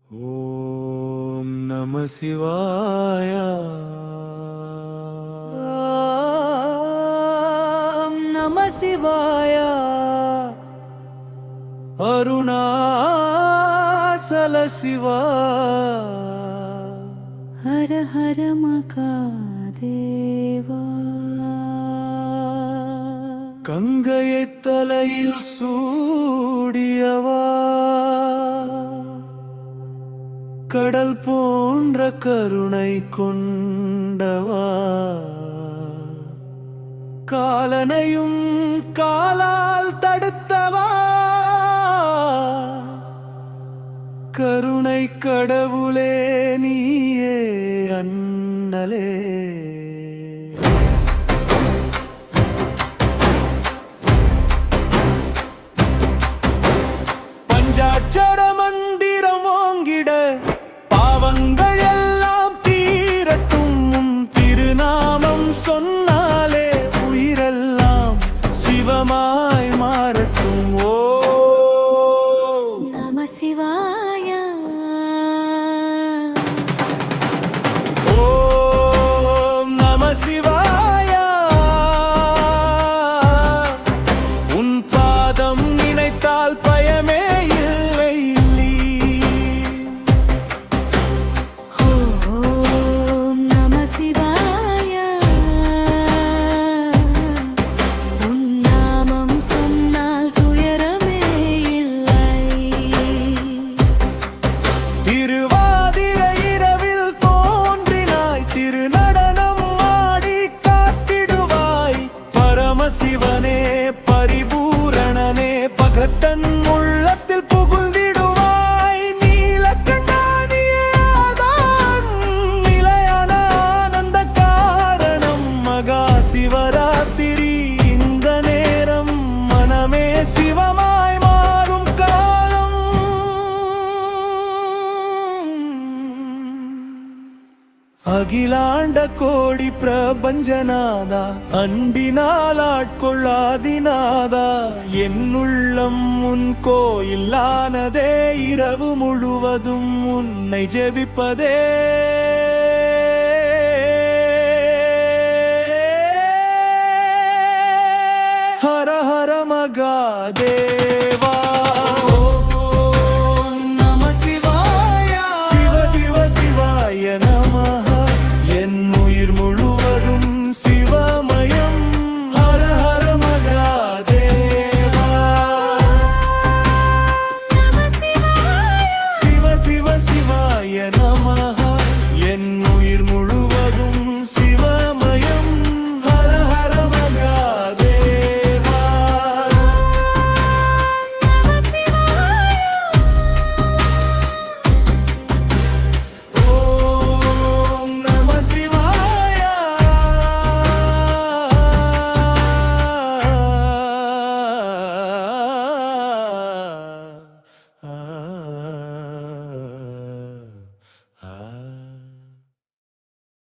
ஓம் நம சிவாய. ஓம் நம சிவாய. அருணாசல சிவா. ஹர ஹர மகாதேவா. கங்கையை தலையில் சூடியவா, கடல் போன்ற கருணை கொண்டவா, காலனையும் காலால் தடுத்தவா, கருணை கடவுளே நீயே அண்ணலே. பஞ்சாட்சர மந்திரம் ஓங்கிட பாவங்கள் எல்லாம் தீரட்டும். உன் திருநாமம் சொன்னாலே உயிரெல்லாம் சிவமாய் மாறட்டும். ஓ நம சிவாய. ஓம் நம சிவாய. உன் பாதம் நினைத்தால் பயமே இல்லை. ஓம் நம சிவாய. உன் நாமம் சொன்னால் துயரமே இல்லை. திருவாதிரை இரவில் தோன்றினாய், திருநடனம் ஆடி காத்திடுவாய். பரமசிவனே பரிபூரணனே பகத்தன் உள்ளத்தில் புகுந்திடுவாய். நீலகண்டானியே ஆதான் நிலையான ஆனந்த காரணம். மகா சிவராத்திரி இந்த நேரம் மனமே சிவமாய் மாறும் காலம். அகிலாண்ட கோடி பிரபஞ்சநாதா, அன்பினால் ஆட்கொள்ளாதிநாதா. என்னுள்ளம் உன் கோயிலானதே, இரவு முழுவதும் உன்னை ஜெபிப்பதே. ஹர ஹர மகாதேவா.